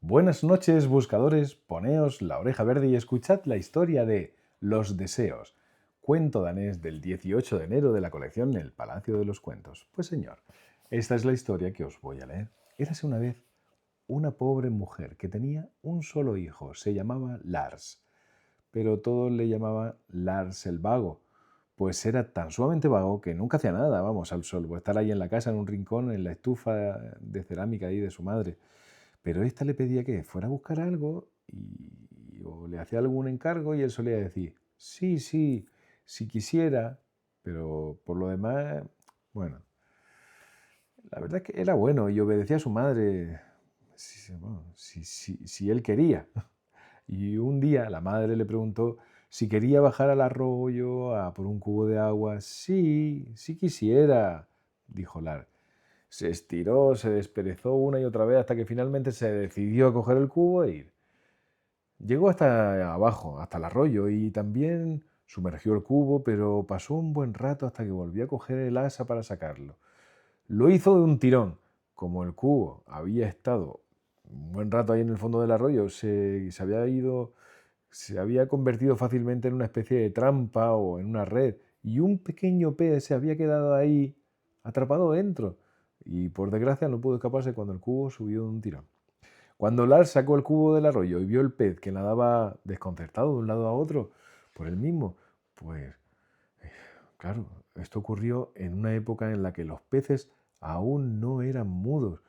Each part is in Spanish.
Buenas noches, buscadores, poneos la oreja verde y escuchad la historia de Los Deseos, cuento danés del 18 de enero de la colección El Palacio de los Cuentos. Pues señor, esta es la historia que os voy a leer. Érase una vez una pobre mujer que tenía un solo hijo, se llamaba Lars, pero todos le llamaban Lars el Vago, pues era tan sumamente vago que nunca hacía nada, vamos, al sol, o estar ahí en la casa, en un rincón, en la estufa de cerámica ahí de su madre. Pero esta le pedía que fuera a buscar algo o le hacía algún encargo y él solía decir, sí, sí, si quisiera, pero por lo demás, bueno, la verdad es que era bueno y obedecía a su madre bueno, si él quería. Y un día la madre le preguntó si quería bajar al arroyo a por un cubo de agua. Sí, sí quisiera, dijo Lar. Se estiró, se desperezó una y otra vez hasta que finalmente se decidió a coger el cubo e ir. Llegó hasta abajo, hasta el arroyo, y también sumergió el cubo, pero pasó un buen rato hasta que volvió a coger el asa para sacarlo. Lo hizo de un tirón. Como el cubo había estado un buen rato ahí en el fondo del arroyo, se había convertido fácilmente en una especie de trampa o en una red, y un pequeño pez se había quedado ahí atrapado dentro, y por desgracia no pudo escaparse cuando el cubo subió de un tirón. Cuando Lars sacó el cubo del arroyo y vio el pez que nadaba desconcertado de un lado a otro por él mismo, pues claro, esto ocurrió en una época en la que los peces aún no eran mudos,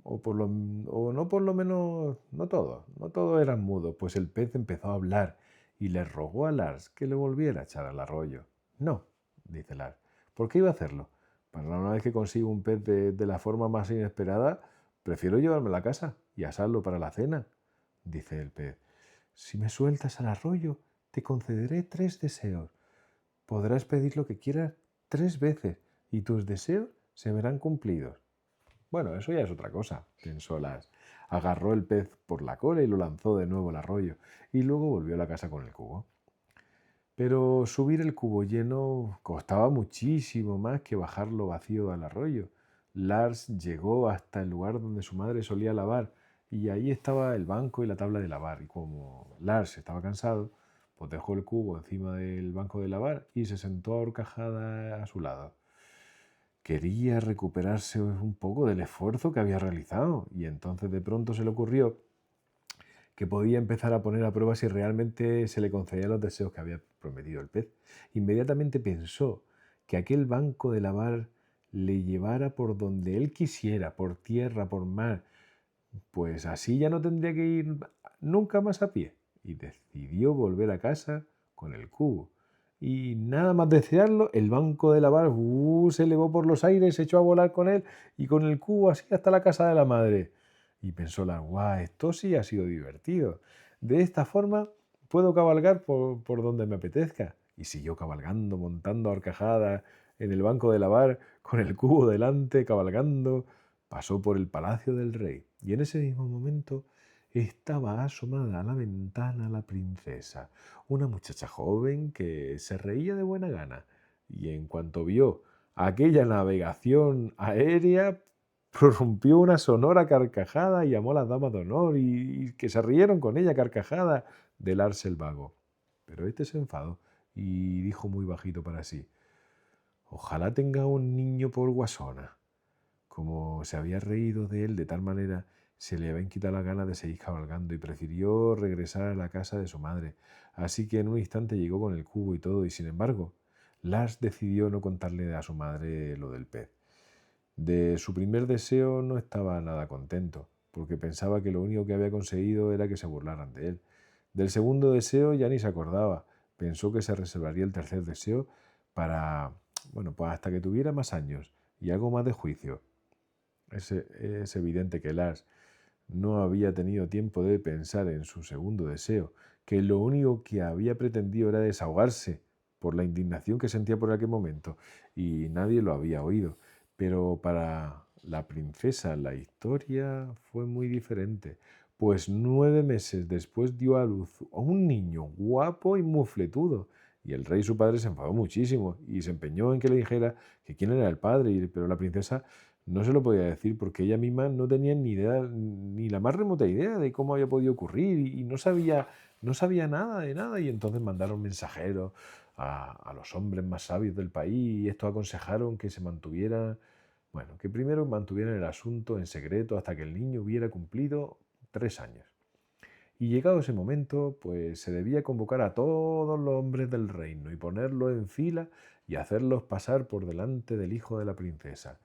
o no por lo menos, no todos eran mudos, pues el pez empezó a hablar y le rogó a Lars que le volviera a echar al arroyo. No, dice Lars, ¿por qué iba a hacerlo? Para una vez que consigo un pez de la forma más inesperada, prefiero llevarme a la casa y asarlo para la cena, dice el pez. Si me sueltas al arroyo, te concederé 3 deseos. Podrás pedir lo que quieras 3 veces y tus deseos se verán cumplidos. Bueno, eso ya es otra cosa, pensó Lars. Agarró el pez por la cola y lo lanzó de nuevo al arroyo, y luego volvió a la casa con el cubo. Pero subir el cubo lleno costaba muchísimo más que bajarlo vacío al arroyo. Lars llegó hasta el lugar donde su madre solía lavar, y ahí estaba el banco y la tabla de lavar. Y como Lars estaba cansado, pues dejó el cubo encima del banco de lavar y se sentó a horcajada a su lado. Quería recuperarse un poco del esfuerzo que había realizado, y entonces de pronto se le ocurrió que podía empezar a poner a prueba si realmente se le concedían los deseos que había prometido el pez. Inmediatamente pensó que aquel banco de lavar le llevara por donde él quisiera, por tierra, por mar, pues así ya no tendría que ir nunca más a pie, y decidió volver a casa con el cubo. Y nada más desearlo, el banco de lavar se elevó por los aires, se echó a volar con él y con el cubo así hasta la casa de la madre. Y pensó la, guau, esto sí ha sido divertido. De esta forma puedo cabalgar por donde me apetezca. Y siguió cabalgando, montando a horcajadas en el banco de lavar, con el cubo delante, cabalgando. Pasó por el palacio del rey y en ese mismo momento estaba asomada a la ventana la princesa, una muchacha joven que se reía de buena gana, y en cuanto vio aquella navegación aérea, prorrumpió una sonora carcajada y llamó a las damas de honor y que se rieron con ella carcajada del Lars el Vago. Pero este se enfadó y dijo muy bajito para sí, ojalá tenga un niño por guasona. Como se había reído de él de tal manera, se le habían quitado las ganas de seguir cabalgando y prefirió regresar a la casa de su madre. Así que en un instante llegó con el cubo y todo, y sin embargo, Lars decidió no contarle a su madre lo del pez. De su primer deseo no estaba nada contento, porque pensaba que lo único que había conseguido era que se burlaran de él. Del segundo deseo ya ni se acordaba. Pensó que se reservaría el tercer deseo para, bueno, pues hasta que tuviera más años y algo más de juicio. Es evidente que Lars no había tenido tiempo de pensar en su segundo deseo, que lo único que había pretendido era desahogarse por la indignación que sentía por aquel momento, y nadie lo había oído. Pero para la princesa la historia fue muy diferente, pues 9 meses después dio a luz a un niño guapo y mufletudo, Y el rey, su padre, se enfadó muchísimo y se empeñó en que le dijera que quién era el padre, pero la princesa no se lo podía decir porque ella misma no tenía ni idea, ni la más remota idea de cómo había podido ocurrir y no sabía nada de nada. Y entonces mandaron mensajeros a los hombres más sabios del país y estos aconsejaron que se mantuvieran, bueno, que primero mantuvieran el asunto en secreto hasta que el niño hubiera cumplido 3 años. Y llegado ese momento, pues se debía convocar a todos los hombres del reino y ponerlos en fila y hacerlos pasar por delante del hijo de la princesa,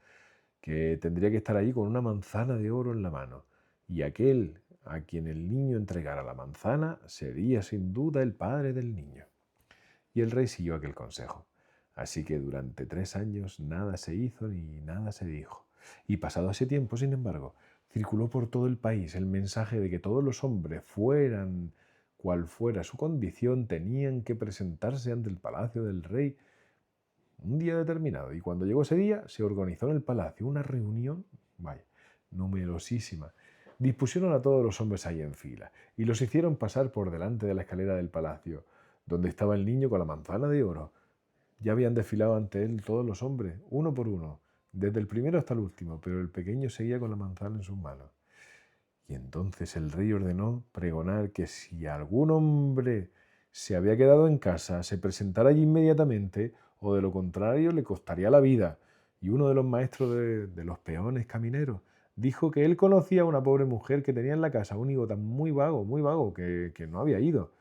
que tendría que estar allí con una manzana de oro en la mano. Y aquel a quien el niño entregara la manzana sería sin duda el padre del niño. Y el rey siguió aquel consejo. Así que durante 3 años nada se hizo ni nada se dijo. Y pasado ese tiempo, sin embargo, circuló por todo el país el mensaje de que todos los hombres, fueran cual fuera su condición, tenían que presentarse ante el palacio del rey un día determinado. Y cuando llegó ese día, se organizó en el palacio una reunión, vaya, numerosísima. Dispusieron a todos los hombres ahí en fila y los hicieron pasar por delante de la escalera del palacio, donde estaba el niño con la manzana de oro. Ya habían desfilado ante él todos los hombres, uno por uno, desde el primero hasta el último, pero el pequeño seguía con la manzana en sus manos. Y entonces el rey ordenó pregonar que si algún hombre se había quedado en casa, se presentara allí inmediatamente, o de lo contrario le costaría la vida. Y uno de los maestros de los peones camineros dijo que él conocía a una pobre mujer que tenía en la casa un hijo tan muy vago, que no había ido,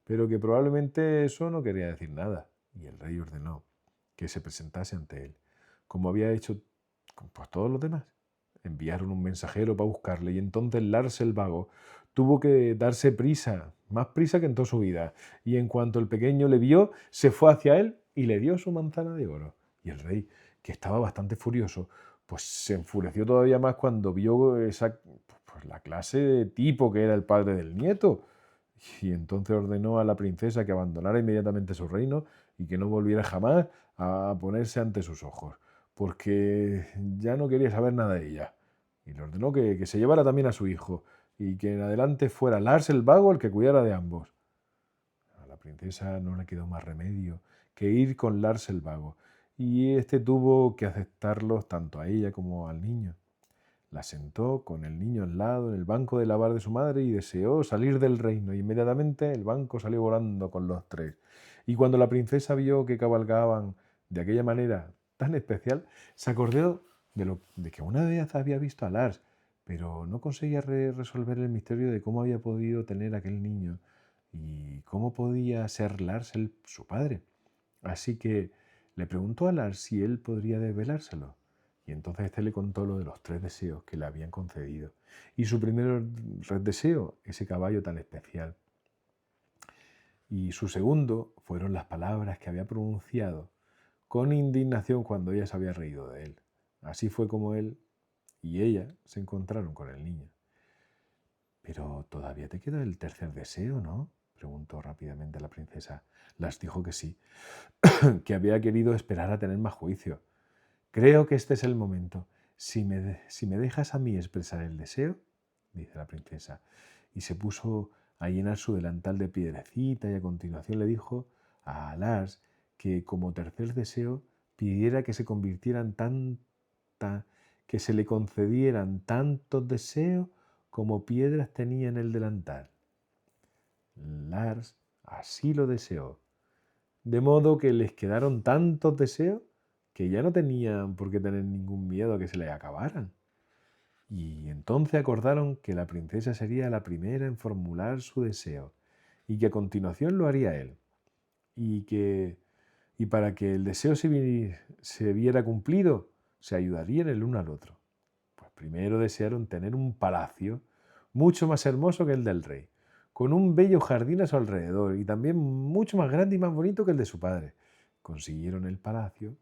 pero que probablemente eso no quería decir nada. Y el rey ordenó que se presentase ante él, como había hecho con pues, todos los demás. Enviaron un mensajero para buscarle y entonces Lars el vago tuvo que darse prisa, más prisa que en toda su vida. Y en cuanto el pequeño le vio, se fue hacia él y le dio su manzana de oro. Y el rey, que estaba bastante furioso, pues se enfureció todavía más cuando vio pues, la clase de tipo que era el padre del nieto. Y entonces ordenó a la princesa que abandonara inmediatamente su reino y que no volviera jamás a ponerse ante sus ojos, porque ya no quería saber nada de ella. Y le ordenó que se llevara también a su hijo y que en adelante fuera Lars el vago el que cuidara de ambos. A la princesa no le quedó más remedio que ir con Lars el vago, y este tuvo que aceptarlos tanto a ella como al niño. La sentó con el niño al lado en el banco de lavar de su madre y deseó salir del reino. Inmediatamente el banco salió volando con los tres. Y cuando la princesa vio que cabalgaban de aquella manera tan especial, se acordó de que una vez había visto a Lars, pero no conseguía resolver el misterio de cómo había podido tener aquel niño y cómo podía ser Lars su padre. Así que le preguntó a Lars si él podría desvelárselo. Y entonces este le contó lo de los 3 deseos que le habían concedido. Y su primer deseo, ese caballo tan especial. Y su segundo fueron las palabras que había pronunciado con indignación cuando ella se había reído de él. Así fue como él y ella se encontraron con el niño. Pero todavía te queda el tercer deseo, ¿no? Preguntó rápidamente la princesa. Las dijo que sí, que había querido esperar a tener más juicio. Creo que este es el momento. Si me dejas a mí expresar el deseo, dice la princesa, y se puso a llenar su delantal de piedrecita y a continuación le dijo a Lars que como tercer deseo pidiera que se convirtieran que se le concedieran tantos deseos como piedras tenía en el delantal. Lars así lo deseó, de modo que les quedaron tantos deseos que ya no tenían por qué tener ningún miedo a que se les acabaran. Y entonces acordaron que la princesa sería la primera en formular su deseo y que a continuación lo haría él. Y para que el deseo se viera cumplido, se ayudarían el uno al otro. Pues primero desearon tener un palacio mucho más hermoso que el del rey, con un bello jardín a su alrededor y también mucho más grande y más bonito que el de su padre. Consiguieron el palacio,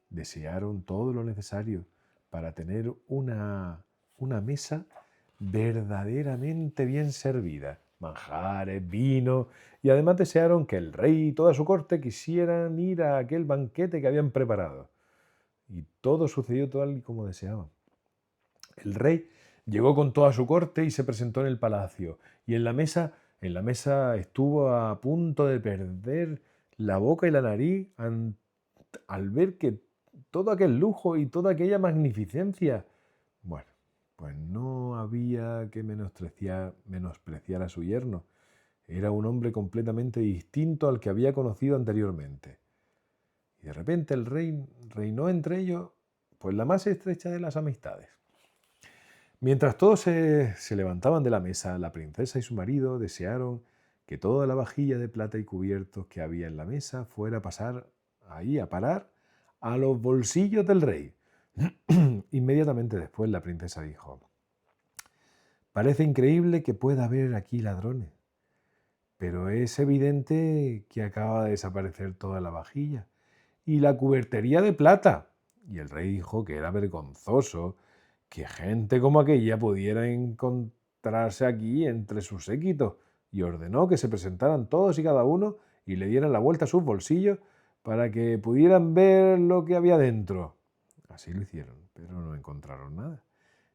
desearon todo lo necesario para tener una mesa verdaderamente bien servida, manjares, vino, y además desearon que el rey y toda su corte quisieran ir a aquel banquete que habían preparado. Y todo sucedió tal y como deseaban. El rey llegó con toda su corte y se presentó en el palacio, y en la mesa estuvo a punto de perder la boca y la nariz al ver que todo aquel lujo y toda aquella magnificencia. Bueno, pues no había que menospreciar a su yerno. Era un hombre completamente distinto al que había conocido anteriormente. Y de repente el rey reinó entre ellos, pues la más estrecha de las amistades. Mientras todos se levantaban de la mesa, la princesa y su marido desearon que toda la vajilla de plata y cubiertos que había en la mesa fuera a pasar ahí a parar a los bolsillos del rey. Inmediatamente después la princesa dijo: parece increíble que pueda haber aquí ladrones, pero es evidente que acaba de desaparecer toda la vajilla y la cubertería de plata. Y el rey dijo que era vergonzoso que gente como aquella pudiera encontrarse aquí entre sus séquitos, y ordenó que se presentaran todos y cada uno y le dieran la vuelta a sus bolsillos para que pudieran ver lo que había dentro. Así lo hicieron, pero no encontraron nada.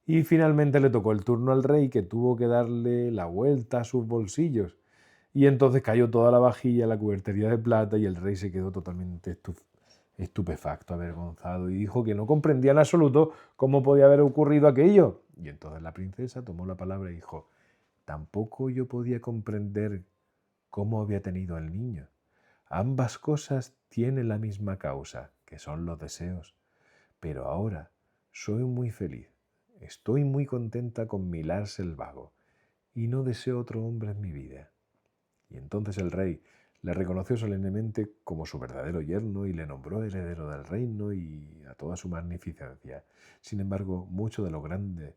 Y finalmente le tocó el turno al rey, que tuvo que darle la vuelta a sus bolsillos. Y entonces cayó toda la vajilla, la cubertería de plata, y el rey se quedó totalmente estupefacto, avergonzado, y dijo que no comprendía en absoluto cómo podía haber ocurrido aquello. Y entonces la princesa tomó la palabra y dijo: tampoco yo podía comprender cómo había tenido al niño. Ambas cosas tienen la misma causa, que son los deseos. Pero ahora soy muy feliz. Estoy muy contenta con mi Lars el vago, y no deseo otro hombre en mi vida. Y entonces el rey le reconoció solemnemente como su verdadero yerno y le nombró heredero del reino y a toda su magnificencia. Sin embargo, mucho de lo grande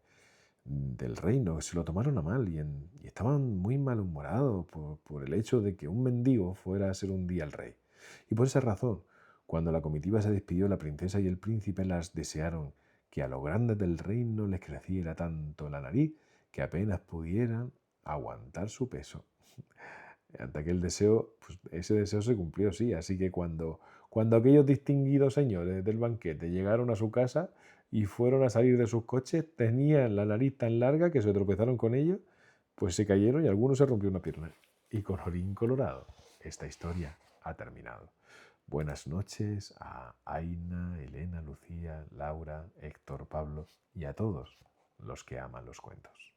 del reino se lo tomaron a mal y estaban muy malhumorados por el hecho de que un mendigo fuera a ser un día el rey. Y por esa razón, cuando la comitiva se despidió, la princesa y el príncipe las desearon que a los grandes del reino les creciera tanto la nariz que apenas pudieran aguantar su peso. Hasta que ese deseo se cumplió, sí. Así que cuando aquellos distinguidos señores del banquete llegaron a su casa y fueron a salir de sus coches, tenían la nariz tan larga que se tropezaron con ellos, pues se cayeron y algunos se rompió una pierna. Y colorín colorado, esta historia ha terminado. Buenas noches a Aina, Elena, Lucía, Laura, Héctor, Pablo y a todos los que aman los cuentos.